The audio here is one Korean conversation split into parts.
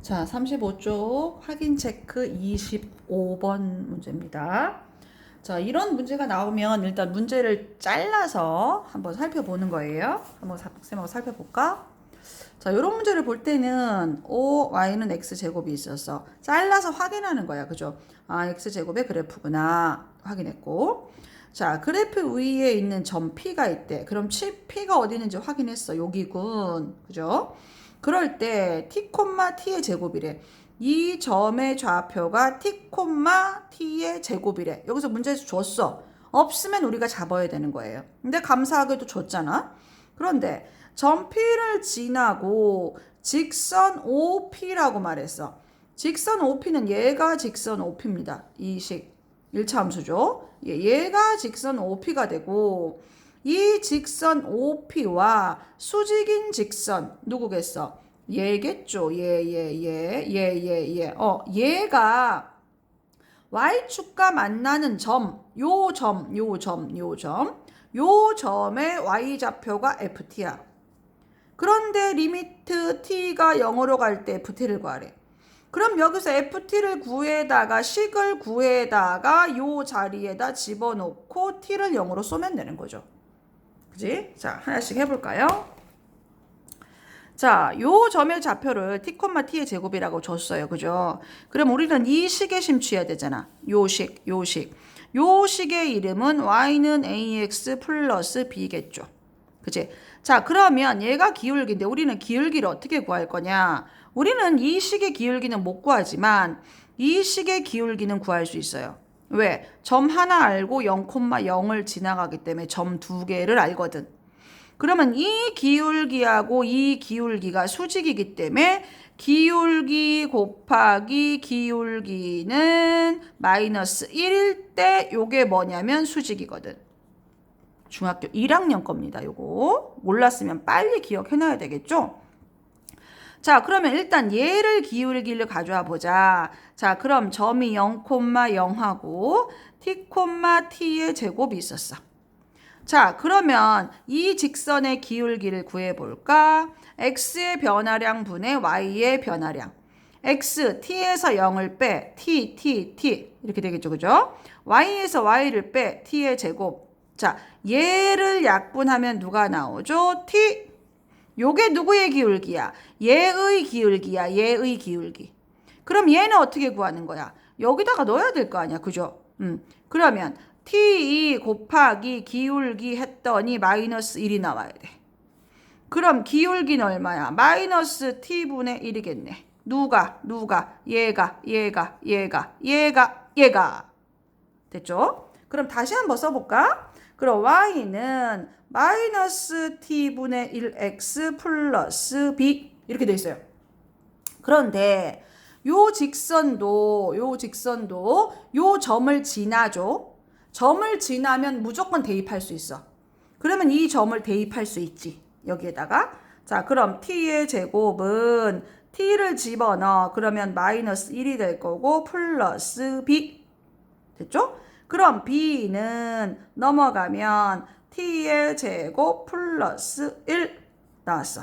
자, 35쪽 확인 체크 25번 문제입니다. 자, 이런 문제가 나오면 일단 문제를 잘라서 한번 살펴보는 거예요. 한번 쌤하고 살펴볼까? 자, 이런 문제를 볼 때는 y는 x제곱이 있어서 잘라서 확인하는 거야. 그죠? 아, x제곱의 그래프구나. 확인했고. 자, 그래프 위에 있는 점 P가 있대. 그럼 P가 어디 있는지 확인했어. 여기군. 그죠? 그럴 때 t, t의 제곱이래. 이 점의 좌표가 t, t의 제곱이래. 여기서 문제에서 줬어. 없으면 우리가 잡아야 되는 거예요. 근데 감사하게도 줬잖아. 그런데 점 P를 지나고 직선 OP라고 말했어. 직선 OP는 얘가 직선 OP입니다. 이 식 1차 함수죠. 얘가 직선 OP가 되고 이 직선 OP와 수직인 직선 누구겠어? 얘겠죠. 얘가 Y축과 만나는 점, 요 점의 Y좌표가 FT야. 그런데 리미트 T가 0으로 갈 때 FT를 구하래. 그럼 여기서 FT를 구해다가 식을 구해다가 요 자리에다 집어넣고 T를 0으로 쏘면 되는 거죠. 그지? 자, 하나씩 해볼까요? 자, 요 점의 좌표를 t, t의 제곱이라고 줬어요. 그죠? 그럼 우리는 이 식에 심취해야 되잖아. 요 식의 이름은 y는 ax 플러스 b겠죠. 그치? 자, 그러면 얘가 기울기인데 우리는 기울기를 어떻게 구할 거냐? 우리는 이 식의 기울기는 못 구하지만 이 식의 기울기는 구할 수 있어요. 왜? 점 하나 알고 0,0을 지나가기 때문에 점 두 개를 알거든. 그러면 이 기울기하고 이 기울기가 수직이기 때문에 기울기 곱하기 기울기는 마이너스 1일 때 요게 뭐냐면 수직이거든. 중학교 1학년 겁니다. 요거 몰랐으면 빨리 기억해놔야 되겠죠? 자, 그러면 일단 얘를 기울기를 가져와 보자. 자, 그럼 점이 0,0하고 t, t의 제곱이 있었어. 자, 그러면 이 직선의 기울기를 구해볼까? x의 변화량 분의 y의 변화량. x, t에서 0을 빼, t 이렇게 되겠죠, 그죠? y에서 y를 빼, t의 제곱. 자, 얘를 약분하면 누가 나오죠? t. 요게 누구의 기울기야? 얘의 기울기. 그럼 얘는 어떻게 구하는 거야? 여기다가 넣어야 될 거 아니야, 그죠? 그러면 t 곱하기 기울기 했더니 마이너스 1이 나와야 돼. 그럼 기울기는 얼마야? 마이너스 t분의 1이겠네. 누가? 얘가. 됐죠? 그럼 다시 한번 써볼까? 그럼 y는 마이너스 t분의 1x 플러스 b 이렇게 돼 있어요. 그런데 요 직선도 요 점을 지나죠. 점을 지나면 무조건 대입할 수 있어. 그러면 이 점을 대입할 수 있지. 여기에다가. 자, 그럼 t의 제곱은 t를 집어넣어. 그러면 마이너스 1이 될 거고 플러스 b. 됐죠? 그럼 b는 넘어가면 t의 제곱 플러스 1 나왔어.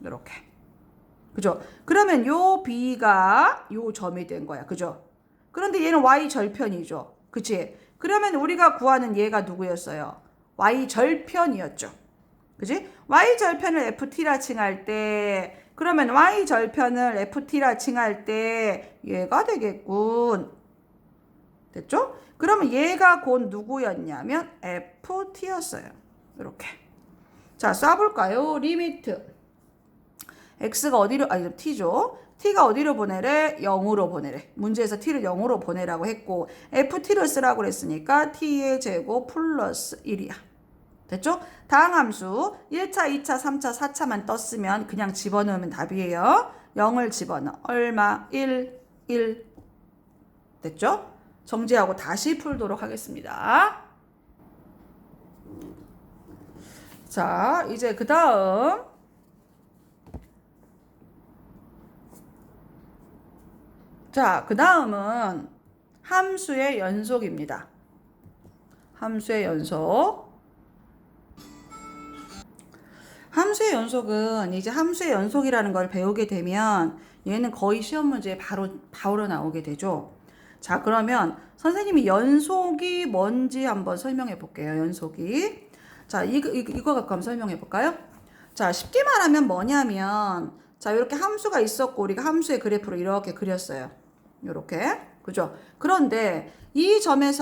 이렇게. 그죠? 그러면 요 b가 요 점이 된 거야. 그죠? 그런데 얘는 y 절편이죠. 그치? 그러면 우리가 구하는 얘가 누구였어요? y 절편이었죠. 그지? y 절편을 ft라 칭할 때 그러면 y 절편을 ft라 칭할 때 얘가 되겠군. 됐죠? 그러면 얘가 곧 누구였냐면 ft였어요. 이렇게. 자, 쏴볼까요? 리미트. x가 어디로, t죠. t가 어디로 보내래? 0으로 보내래. 문제에서 t를 0으로 보내라고 했고 ft를 쓰라고 그랬으니까 t의 제곱 플러스 1이야. 됐죠? 다음 함수 1차, 2차, 3차, 4차만 떴으면 그냥 집어넣으면 답이에요. 0을 집어넣어. 얼마? 1. 됐죠? 정지하고 다시 풀도록 하겠습니다. 자, 이제 그 다음 그 다음은 함수의 연속입니다. 함수의 함수의 연속은 이제 함수의 연속이라는 걸 배우게 되면 얘는 거의 시험 문제에 바로 나오게 되죠. 자, 그러면 선생님이 연속이 뭔지 한번 설명해 볼게요. 연속이. 자, 이거 갖고 한번 설명해 볼까요? 자, 쉽게 말하면 뭐냐면, 자, 이렇게 함수가 있었고, 우리가 함수의 그래프로 이렇게 그렸어요. 이렇게. 그죠? 그런데 이 점은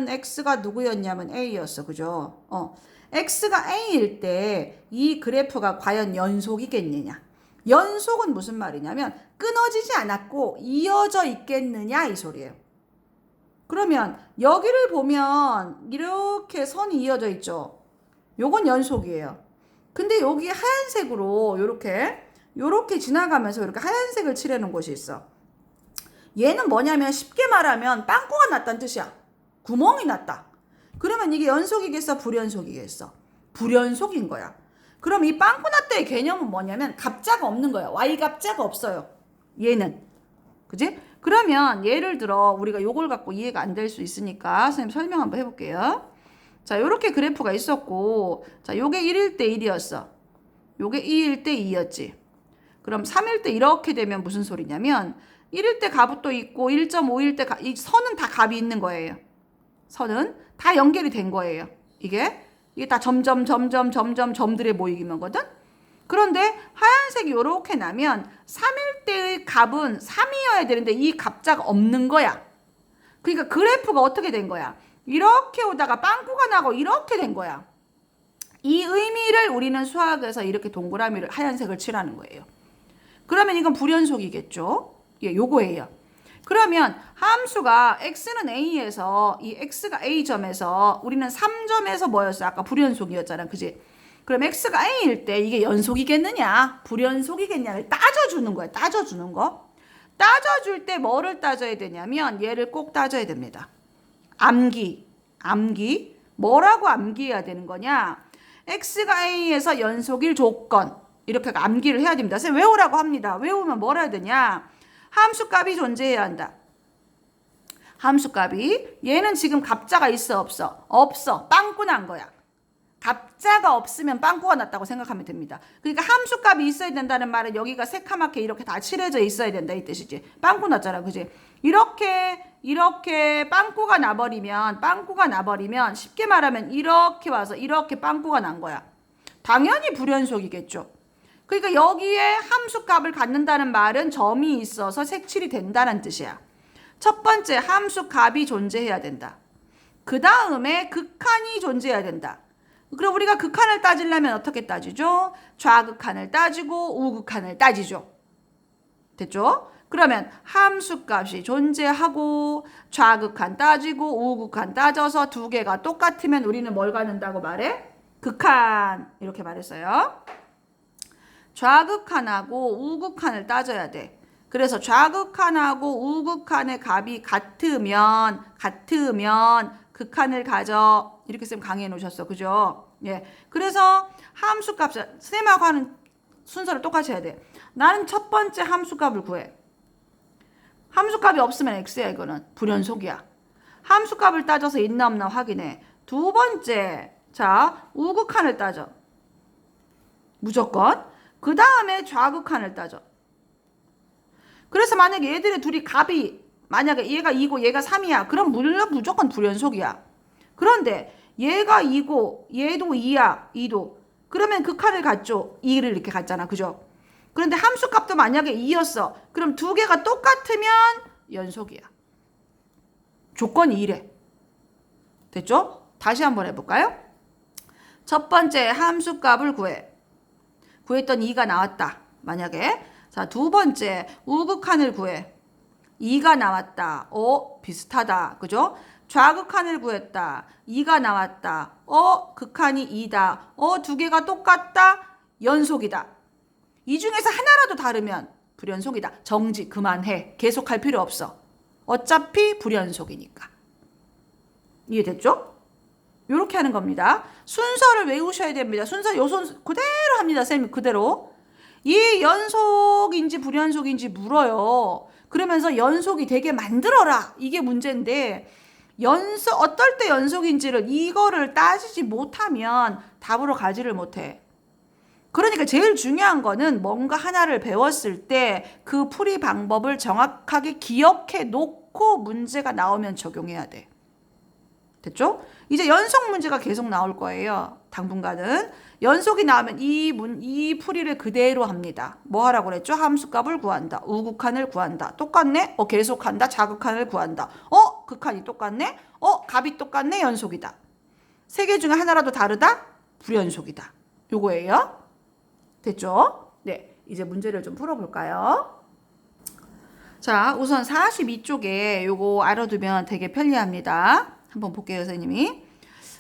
x가 누구였냐면 a였어. 그죠? x가 a일 때 이 그래프가 과연 연속이겠느냐? 연속은 무슨 말이냐면 끊어지지 않았고 이어져 있겠느냐 이 소리예요. 그러면 여기를 보면 이렇게 선이 이어져 있죠. 요건 연속이에요. 근데 여기 하얀색으로 요렇게 지나가면서 이렇게 하얀색을 칠해놓은 곳이 있어. 얘는 뭐냐면 쉽게 말하면 빵꾸가 났다는 뜻이야. 구멍이 났다. 그러면 이게 연속이겠어? 불연속이겠어? 불연속인 거야. 그럼 이 빵꾸 났다의 개념은 뭐냐면 갑자가 없는 거야. y갑자가 없어요. 얘는. 그지? 그러면 예를 들어 우리가 요걸 갖고 이해가 안 될 수 있으니까 선생님 설명 한번 해볼게요. 자, 요렇게 그래프가 있었고, 자, 요게 1일 때 1이었어. 요게 2일 때 2였지. 그럼 3일 때 이렇게 되면 무슨 소리냐면 1일 때 값도 있고 1.5일 때 이 선은 다 값이 있는 거예요. 선은 다 연결이 된 거예요. 이게 다 점들의 모이기면거든. 그런데 하얀색이 요렇게 나면 3일 때의 값은 3이어야 되는데 이 값자가 없는 거야. 그러니까 그래프가 어떻게 된 거야? 이렇게 오다가 빵꾸가 나고 이렇게 된 거야. 이 의미를 우리는 수학에서 이렇게 동그라미를 하얀색을 칠하는 거예요. 그러면 이건 불연속이겠죠? 예, 요거예요. 그러면 함수가 x는 a에서 이 x가 a점에서 우리는 3점에서 뭐였어? 아까 불연속이었잖아. 그지? 그럼 x가 a일 때 이게 연속이겠느냐? 불연속이겠냐를 따져주는 거야. 따져주는 거. 따져줄 때 뭐를 따져야 되냐면 얘를 꼭 따져야 됩니다. 암기. 뭐라고 암기해야 되는 거냐? x가 a에서 연속일 조건. 이렇게 암기를 해야 됩니다. 선생님 외우라고 합니다. 외우면 뭘 해야 되냐? 함수값이 존재해야 한다. 함수값이 얘는 지금 값자가 있어 없어? 없어. 빵꾸 난 거야. 값자가 없으면 빵꾸가 났다고 생각하면 됩니다. 그러니까 함수값이 있어야 된다는 말은 여기가 새카맣게 이렇게 다 칠해져 있어야 된다 이 뜻이지. 빵꾸 났잖아. 그지? 이렇게 빵꾸가 나버리면 쉽게 말하면 이렇게 와서 이렇게 빵꾸가 난 거야. 당연히 불연속이겠죠. 그러니까 여기에 함수값을 갖는다는 말은 점이 있어서 색칠이 된다는 뜻이야. 첫 번째 함수값이 존재해야 된다. 그 다음에 극한이 존재해야 된다. 그럼 우리가 극한을 따지려면 어떻게 따지죠? 좌극한을 따지고 우극한을 따지죠. 됐죠? 그러면 함수값이 존재하고 좌극한 따지고 우극한 따져서 두 개가 똑같으면 우리는 뭘 갖는다고 말해? 극한. 이렇게 말했어요. 좌극한하고 우극한을 따져야 돼. 그래서 좌극한하고 우극한의 값이 같으면 극한을 가져. 이렇게 쌤 강의해 놓으셨어. 그죠? 예. 그래서 함수값, 쌤하고 하는 순서를 똑같이 해야 돼. 나는 첫 번째 함수값을 구해. 함수값이 없으면 x야 이거는. 불연속이야. 함수값을 따져서 있나 없나 확인해. 두 번째, 자, 우극한을 따져. 무조건. 그 다음에 좌극한을 따져. 그래서 만약에 얘들의 둘이 값이 만약에 얘가 2고 얘가 3이야. 그럼 물론 무조건 불연속이야. 그런데 얘가 2고 얘도 2야. 2도. 그러면 극한을 갖죠. 2를 이렇게 갖잖아. 그죠? 그런데 함수값도 만약에 2였어. 그럼 두 개가 똑같으면 연속이야. 조건이 이래. 됐죠? 다시 한번 해볼까요? 첫 번째 함수값을 구해. 구했더니 2가 나왔다. 만약에. 자, 두 번째 우극한을 구해. 2가 나왔다. 비슷하다. 그죠? 좌극한을 구했다. 2가 나왔다. 극한이 2다. 두 개가 똑같다. 연속이다. 이 중에서 하나라도 다르면 불연속이다. 정지, 그만해. 계속할 필요 없어. 어차피 불연속이니까. 이해됐죠? 이렇게 하는 겁니다. 순서를 외우셔야 됩니다. 요순 그대로 합니다. 쌤이 그대로. 이 연속인지 불연속인지 물어요. 그러면서 연속이 되게 만들어라. 이게 문제인데 어떨 때 연속인지를 이거를 따지지 못하면 답으로 가지를 못해. 그러니까 제일 중요한 거는 뭔가 하나를 배웠을 때 그 풀이 방법을 정확하게 기억해 놓고 문제가 나오면 적용해야 돼. 됐죠? 이제 연속 문제가 계속 나올 거예요. 당분간은. 연속이 나오면 이 풀이를 그대로 합니다. 뭐 하라고 그랬죠? 함수값을 구한다. 우극한을 구한다. 똑같네? 계속한다. 자극한을 구한다. 극한이 똑같네? 값이 똑같네? 연속이다. 세 개 중에 하나라도 다르다? 불연속이다. 요거예요. 됐죠? 네. 이제 문제를 좀 풀어볼까요? 자, 우선 42쪽에 요거 알아두면 되게 편리합니다. 한번 볼게요, 선생님이.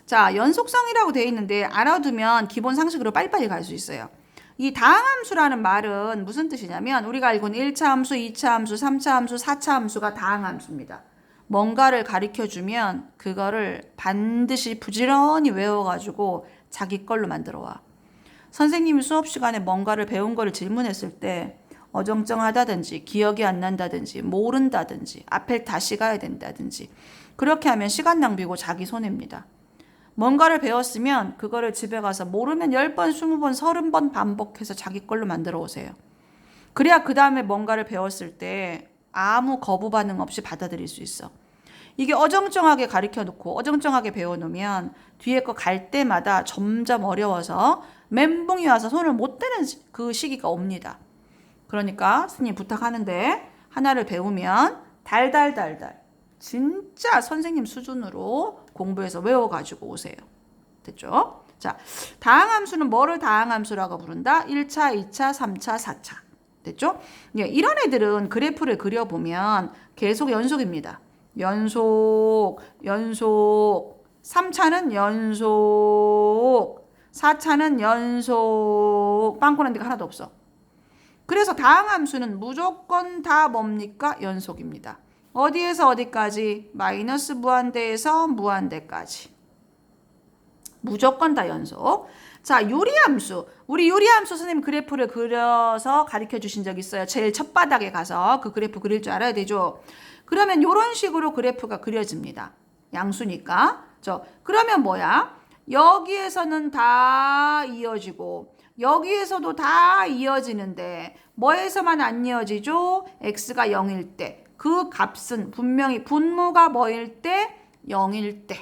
자, 연속성이라고 되어 있는데 알아두면 기본 상식으로 빨리빨리 갈 수 있어요. 이 다항함수라는 말은 무슨 뜻이냐면 우리가 알고 있는 1차 함수, 2차 함수, 3차 함수, 4차 함수가 다항함수입니다. 뭔가를 가르쳐주면 그거를 반드시 부지런히 외워가지고 자기 걸로 만들어 와. 선생님이 수업 시간에 뭔가를 배운 거를 질문했을 때 어정쩡하다든지 기억이 안 난다든지 모른다든지 앞에 다시 가야 된다든지 그렇게 하면 시간 낭비고 자기 손해입니다. 뭔가를 배웠으면 그거를 집에 가서 모르면 10번, 20번, 30번 반복해서 자기 걸로 만들어 오세요. 그래야 그 다음에 뭔가를 배웠을 때 아무 거부 반응 없이 받아들일 수 있어. 이게 어정쩡하게 가르쳐 놓고 어정쩡하게 배워놓으면 뒤에 거 갈 때마다 점점 어려워서 멘붕이 와서 손을 못 대는 그 시기가 옵니다. 그러니까 스님 부탁하는데 하나를 배우면 달달달달 진짜 선생님 수준으로 공부해서 외워가지고 오세요. 됐죠? 자, 다항함수는 뭐를 다항함수라고 부른다? 1차, 2차, 3차, 4차. 됐죠? 예, 이런 애들은 그래프를 그려보면 계속 연속입니다. 연속, 연속, 3차는 연속, 4차는 연속, 빵꾸난 데가 하나도 없어. 그래서 다항함수는 무조건 다 뭡니까? 연속입니다. 어디에서 어디까지? 마이너스 무한대에서 무한대까지. 무조건 다 연속. 자, 유리함수. 우리 유리함수 선생님 그래프를 그려서 가르쳐 주신 적 있어요. 제일 첫 바닥에 가서 그 그래프 그릴 줄 알아야 되죠. 그러면 이런 식으로 그래프가 그려집니다. 양수니까. 그러면 뭐야? 여기에서는 다 이어지고 여기에서도 다 이어지는데 뭐에서만 안 이어지죠? x가 0일 때. 그 값은 분명히 분모가 뭐일 때? 0일 때.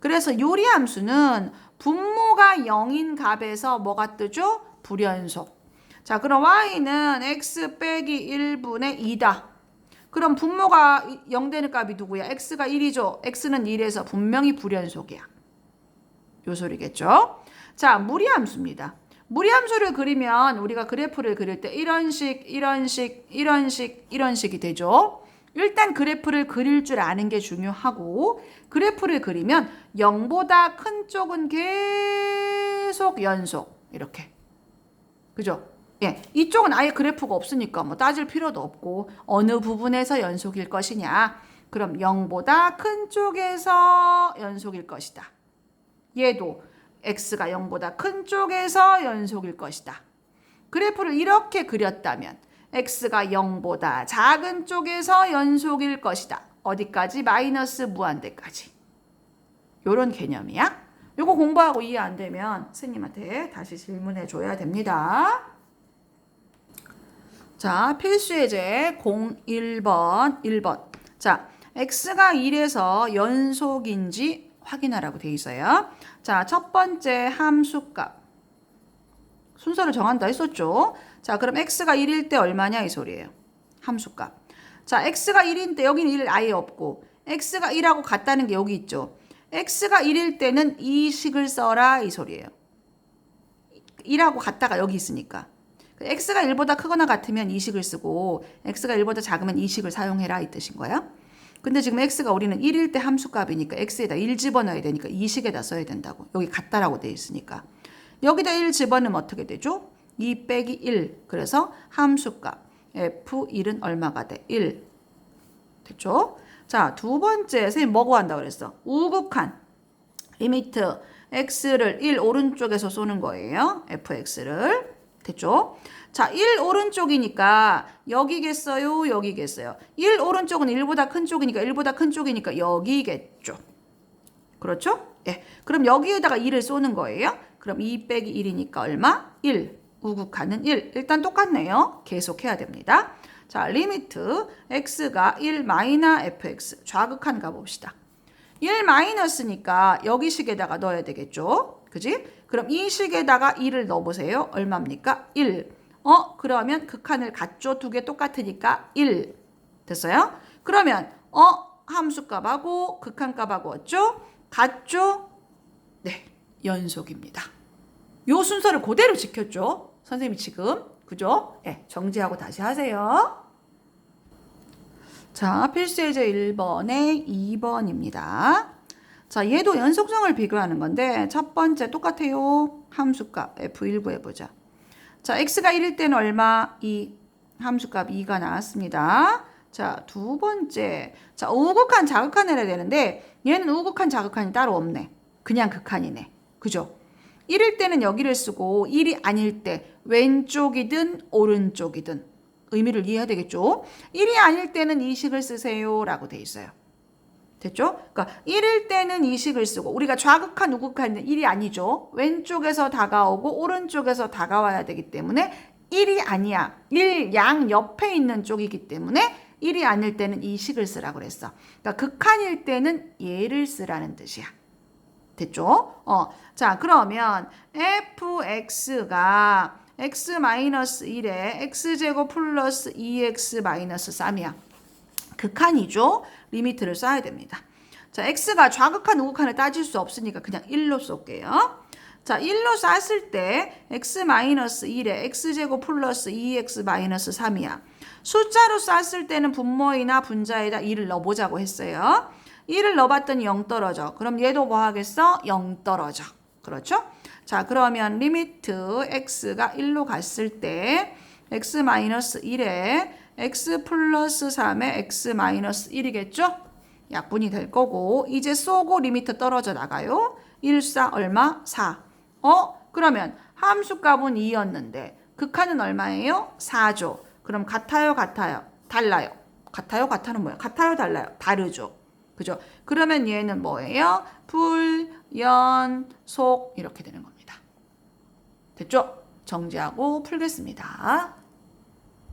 그래서 유리함수는 분모가 0인 값에서 뭐가 뜨죠? 불연속. 자, 그럼 y는 x 빼기 1분의 2다. 그럼 분모가 0 되는 값이 누구야? x가 1이죠. x는 1에서 분명히 불연속이야. 요 소리겠죠? 자, 무리함수입니다. 무리함수를 그리면 우리가 그래프를 그릴 때 이런 식, 이런 식, 이런 식, 이런 식이 되죠. 일단 그래프를 그릴 줄 아는 게 중요하고 그래프를 그리면 0보다 큰 쪽은 계속 연속 이렇게. 그죠? 예, 이쪽은 아예 그래프가 없으니까 뭐 따질 필요도 없고 어느 부분에서 연속일 것이냐. 그럼 0보다 큰 쪽에서 연속일 것이다. 얘도 x가 0보다 큰 쪽에서 연속일 것이다. 그래프를 이렇게 그렸다면 x가 0보다 작은 쪽에서 연속일 것이다. 어디까지? 마이너스 무한대까지. 요런 개념이야. 요거 공부하고 이해 안 되면 스님한테 다시 질문해 줘야 됩니다. 자, 필수예제 01번 1번. 자, x가 1에서 연속인지 확인하라고 돼 있어요. 자, 첫 번째 함수값. 순서를 정한다 했었죠. 자, 그럼 x가 1일 때 얼마냐 이 소리예요. 함수값. 자, x가 1인데 여기는 1 아예 없고 x가 1하고 같다는 게 여기 있죠. x가 1일 때는 이 식을 써라 이 소리예요. 1하고 같다가 여기 있으니까. x가 1보다 크거나 같으면 이 식을 쓰고 x가 1보다 작으면 이 식을 사용해라 이 뜻인 거야. 근데 지금 x가 우리는 1일 때 함수값이니까 x에다 1 집어넣어야 되니까 이 식에다 써야 된다고. 여기 같다라고 돼 있으니까. 여기다 1 집어넣으면 어떻게 되죠? 2 빼기 1. 그래서 함수값 f1은 얼마가 돼? 1. 됐죠? 자, 두 번째 선생님 뭐 구한다고 그랬어? 우극한. 리미트 x를 1 오른쪽에서 쏘는 거예요. fx를. 됐죠? 자, 1 오른쪽이니까 여기겠어요? 여기겠어요? 1 오른쪽은 1보다 큰 쪽이니까 1보다 큰 쪽이니까 여기겠죠. 그렇죠? 예. 그럼 여기에다가 2를 쏘는 거예요. 그럼 2 빼기 1이니까 얼마? 1. 우극한은 1. 일단 똑같네요. 계속해야 됩니다. 자, 리미트 x가 1 마이너 fx. 좌극한 가봅시다. 1 마이너스니까 여기 식에다가 넣어야 되겠죠? 그지? 그럼 이 식에다가 2를 넣어보세요. 얼마입니까? 1. 그러면 극한을 갖죠? 두 개 똑같으니까 1. 됐어요? 그러면 함수값하고 극한값하고 어쩌? 같죠? 네, 연속입니다. 요 순서를 그대로 지켰죠? 선생님이 지금. 그죠? 네, 정지하고 다시 하세요. 자, 필수예제 1번에 2번입니다. 자, 얘도 연속성을 비교하는 건데 첫 번째 똑같아요. 함수값 F1 구해보자. 자, x가 1일 때는 얼마? 2. 함수값 2가 나왔습니다. 자, 두 번째. 자, 우극한 자극한을 해야 되는데 얘는 우극한 자극한이 따로 없네. 그냥 극한이네. 그죠? 1일 때는 여기를 쓰고 1이 아닐 때 왼쪽이든 오른쪽이든 의미를 이해해야 되겠죠? 1이 아닐 때는 이 식을 쓰세요 라고 돼 있어요. 됐죠? 그러니까 1일 때는 이 식을 쓰고 우리가 좌극한 우극한은 1이 아니죠. 왼쪽에서 다가오고 오른쪽에서 다가와야 되기 때문에 1이 아니야. 1 양 옆에 있는 쪽이기 때문에 1이 아닐 때는 이 식을 쓰라고 그랬어. 그러니까 극한일 때는 얘를 쓰라는 뜻이야. 됐죠? 자, 그러면 fx가 x-1에 x제곱 플러스 2x-3이야. 극한이죠? 리미트를 써야 됩니다. 자, x가 좌극한 우극한을 따질 수 없으니까 그냥 1로 쏠게요. 자, 1로 쐈을 때 x-1에 x제곱 플러스 2x-3이야. 숫자로 쐈을 때는 분모이나 분자에다 2를 넣어보자고 했어요. 2를 넣어봤더니 0 떨어져. 그럼 얘도 뭐 하겠어? 0 떨어져. 그렇죠? 자, 그러면 리미트 x가 1로 갔을 때 x-1에 x 플러스 3에 x-1이겠죠? 약분이 될 거고 이제 쏘고 리미트 떨어져 나가요. 1, 4 얼마? 4. 그러면 함수값은 2였는데 극한은 얼마예요? 4죠. 그럼 같아요? 같아요? 달라요? 같아요? 같아는 뭐야? 같아요? 달라요? 다르죠. 그죠? 그러면 얘는 뭐예요? 불, 연, 속 이렇게 되는 겁니다. 됐죠? 정지하고 풀겠습니다.